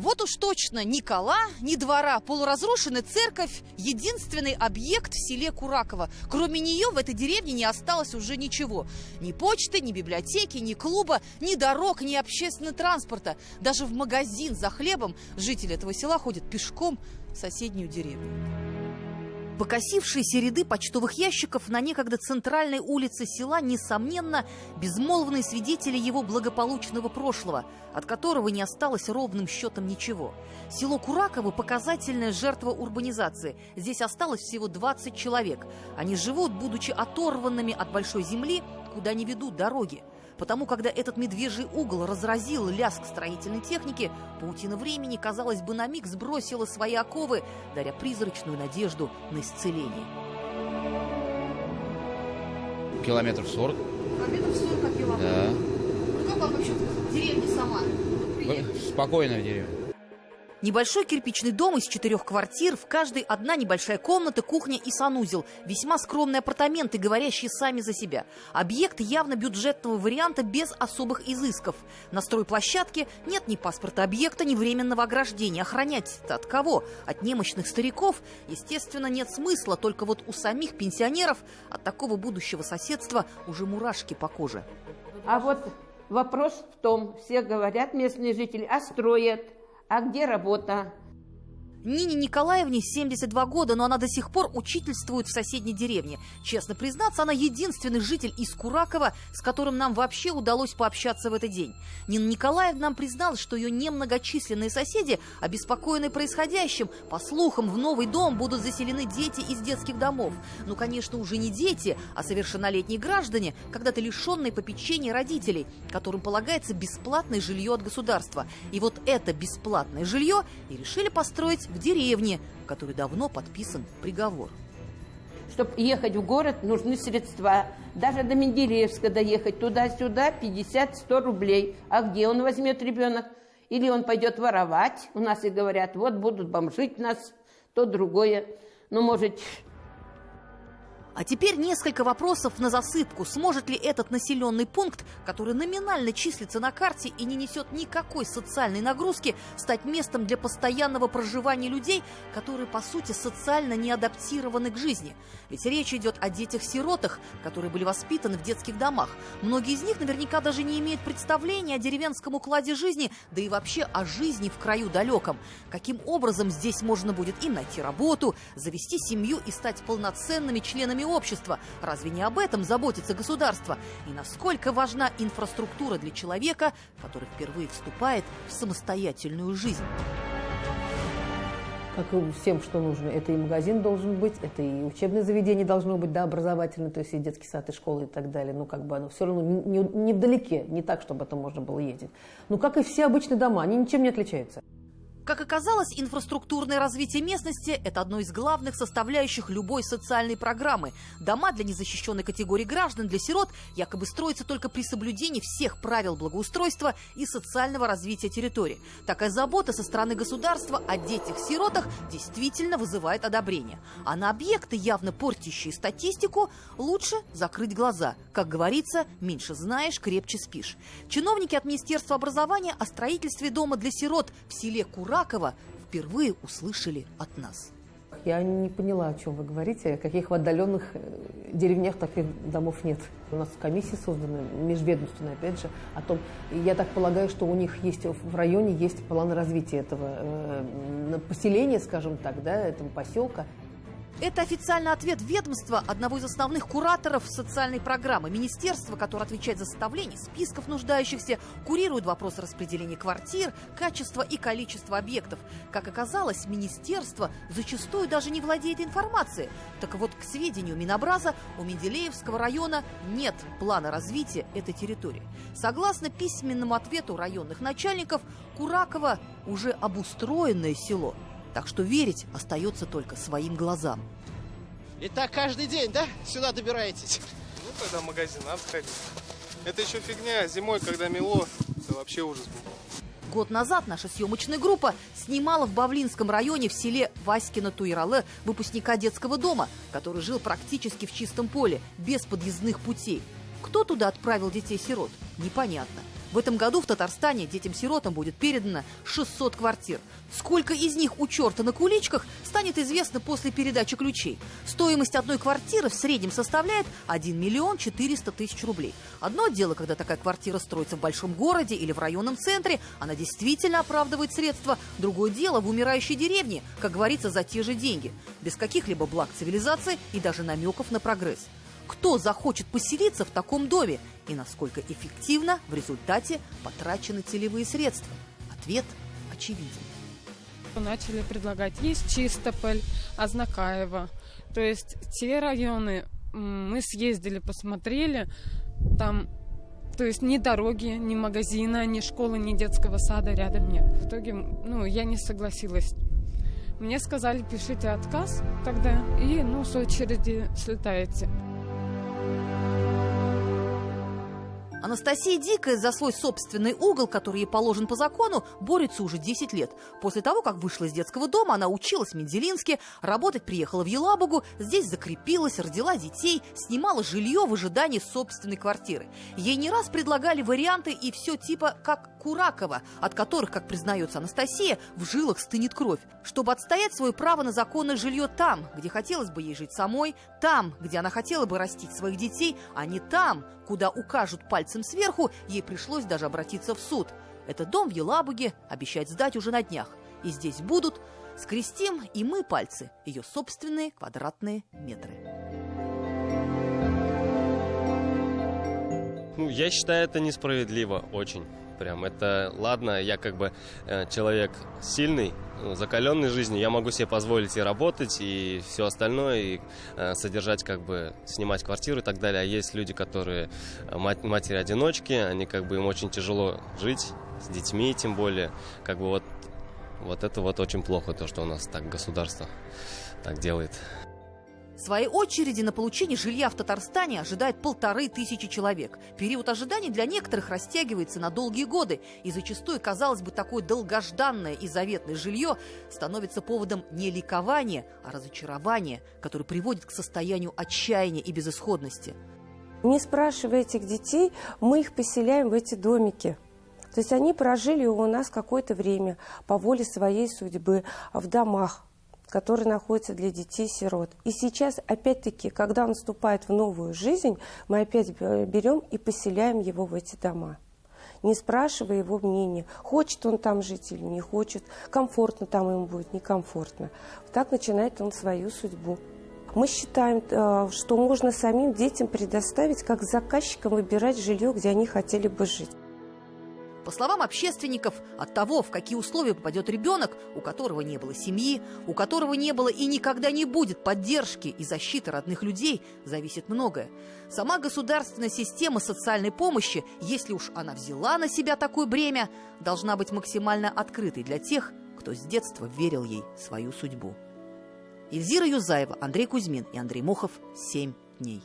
Вот уж точно ни кола, ни двора, полуразрушенная церковь – единственный объект в селе Кураково. Кроме нее в этой деревне не осталось уже ничего. Ни почты, ни библиотеки, ни клуба, ни дорог, ни общественного транспорта. Даже в магазин за хлебом жители этого села ходят пешком в соседнюю деревню. Покосившиеся ряды почтовых ящиков на некогда центральной улице села, несомненно, безмолвные свидетели его благополучного прошлого, от которого не осталось ровным счетом ничего. Село Кураково – показательная жертва урбанизации. Здесь осталось всего 20 человек. Они живут, будучи оторванными от большой земли, куда не ведут дороги. Потому, когда этот медвежий угол разразил лязг строительной техники, паутина времени, казалось бы, на миг сбросила свои оковы, даря призрачную надежду на исцеление. Километров 40. Километров 40 от Белогорска? Да. Ну как вам вообще деревня сама? Спокойная деревня. Небольшой кирпичный дом из 4 квартир, в каждой одна небольшая комната, кухня и санузел. Весьма скромные апартаменты, говорящие сами за себя. Объект явно бюджетного варианта без особых изысков. На стройплощадке нет ни паспорта объекта, ни временного ограждения. Охранять-то от кого? От немощных стариков? Естественно, нет смысла, только вот у самих пенсионеров от такого будущего соседства уже мурашки по коже. А вот вопрос в том, все говорят, местные жители, а строят. А где работа? Нине Николаевне 72 года, но она до сих пор учительствует в соседней деревне. Честно признаться, она единственный житель из Куракова, с которым нам вообще удалось пообщаться в этот день. Нина Николаевна нам призналась, что ее немногочисленные соседи обеспокоены происходящим. По слухам, в новый дом будут заселены дети из детских домов. Ну, конечно, уже не дети, а совершеннолетние граждане, когда-то лишенные попечения родителей, которым полагается бесплатное жилье от государства. И вот это бесплатное жилье и решили построить в деревне, в которой давно подписан приговор. Чтобы ехать в город, нужны средства. Даже до Менделеевска доехать туда-сюда 50-100 рублей. А где он возьмет ребенок? Или он пойдет воровать? У нас и говорят, вот будут бомжить нас, то другое. Ну, может... А теперь несколько вопросов на засыпку. Сможет ли этот населенный пункт, который номинально числится на карте и не несет никакой социальной нагрузки, стать местом для постоянного проживания людей, которые, по сути, социально не адаптированы к жизни? Ведь речь идет о детях-сиротах, которые были воспитаны в детских домах. Многие из них наверняка даже не имеют представления о деревенском укладе жизни, да и вообще о жизни в краю далеком. Каким образом здесь можно будет им найти работу, завести семью и стать полноценными членами общества? Разве не об этом заботится государство? И насколько важна инфраструктура для человека, который впервые вступает в самостоятельную жизнь? Как и всем, что нужно. Это и магазин должен быть, это и учебное заведение должно быть, да, образовательное, то есть и детский сад, и школа, и так далее. Ну, как бы оно все равно не вдалеке, не так, чтобы это можно было ездить. Ну, как и все обычные дома, они ничем не отличаются. Как оказалось, инфраструктурное развитие местности – это одно из главных составляющих любой социальной программы. Дома для незащищенной категории граждан, для сирот, якобы строятся только при соблюдении всех правил благоустройства и социального развития территории. Такая забота со стороны государства о детях-сиротах действительно вызывает одобрение. А на объекты, явно портящие статистику, лучше закрыть глаза. Как говорится, меньше знаешь, крепче спишь. Чиновники от Министерства образования о строительстве дома для сирот в селе Кураково впервые услышали от нас. Я не поняла, о чем вы говорите. Каких в отдаленных деревнях таких домов нет. У нас комиссия создана, межведомственная, опять же, о том, я так полагаю, что у них есть в районе есть план развития этого поселения, скажем так, да, этого поселка. Это официальный ответ ведомства, одного из основных кураторов социальной программы. Министерство, которое отвечает за составление списков нуждающихся, курирует вопросы распределения квартир, качества и количества объектов. Как оказалось, министерство зачастую даже не владеет информацией. Так вот, к сведению Минобраза, у Менделеевского района нет плана развития этой территории. Согласно письменному ответу районных начальников, Кураково уже обустроенное село. Так что верить остается только своим глазам. И так каждый день, да? Сюда добираетесь? Ну, когда в магазин надо ходить. Это еще фигня. Зимой, когда мело, это вообще ужас был. Год назад наша съемочная группа снимала в Бавлинском районе в селе Васькино-Туйралы выпускника детского дома, который жил практически в чистом поле, без подъездных путей. Кто туда отправил детей-сирот? Непонятно. В этом году в Татарстане детям-сиротам будет передано 600 квартир. Сколько из них у черта на куличках, станет известно после передачи ключей. Стоимость одной квартиры в среднем составляет 1 миллион 400 тысяч рублей. Одно дело, когда такая квартира строится в большом городе или в районном центре, она действительно оправдывает средства. Другое дело в умирающей деревне, как говорится, за те же деньги, без каких-либо благ цивилизации и даже намеков на прогресс. Кто захочет поселиться в таком доме и насколько эффективно в результате потрачены целевые средства? Ответ очевиден. Начали предлагать. Есть Чистополь, Азнакаево. То есть те районы мы съездили, посмотрели. Там, то есть ни дороги, ни магазина, ни школы, ни детского сада рядом нет. В итоге, я не согласилась. Мне сказали, пишите отказ тогда и, с очереди слетаете. Анастасия Дикая за свой собственный угол, который ей положен по закону, борется уже 10 лет. После того, как вышла из детского дома, она училась в Мензелинске, работать приехала в Елабугу, здесь закрепилась, родила детей, снимала жилье в ожидании собственной квартиры. Ей не раз предлагали варианты и все типа как Куракова, от которых, как признается Анастасия, в жилах стынет кровь. Чтобы отстоять свое право на законное жилье там, где хотелось бы ей жить самой, там, где она хотела бы растить своих детей, а не там, куда укажут пальцем сверху, ей пришлось даже обратиться в суд. Этот дом в Елабуге обещают сдать уже на днях. И здесь будут, скрестим и мы пальцы, ее собственные квадратные метры. Я считаю, это несправедливо очень. Прям это, ладно, я человек сильный, закаленный жизнью, я могу себе позволить и работать, и все остальное, и содержать, снимать квартиру и так далее. А есть люди, которые матери-одиночки, они им очень тяжело жить, с детьми тем более. Вот это очень плохо, то, что у нас так государство так делает. В своей очереди на получение жилья в Татарстане ожидает 1500 человек. Период ожидания для некоторых растягивается на долгие годы. И зачастую, казалось бы, такое долгожданное и заветное жилье становится поводом не ликования, а разочарования, которое приводит к состоянию отчаяния и безысходности. Не спрашивая этих детей, мы их поселяем в эти домики. То есть они прожили у нас какое-то время по воле своей судьбы в домах, которые находятся для детей-сирот. И сейчас, опять-таки, когда он вступает в новую жизнь, мы опять берем и поселяем его в эти дома, не спрашивая его мнения, хочет он там жить или не хочет, комфортно там ему будет, некомфортно. Так начинает он свою судьбу. Мы считаем, что можно самим детям предоставить, как заказчикам, выбирать жилье, где они хотели бы жить. По словам общественников, от того, в какие условия попадет ребенок, у которого не было семьи, у которого не было и никогда не будет поддержки и защиты родных людей, зависит многое. Сама государственная система социальной помощи, если уж она взяла на себя такое бремя, должна быть максимально открытой для тех, кто с детства верил ей свою судьбу. Эльзира Юзаева, Андрей Кузьмин и Андрей Мохов. 7 дней.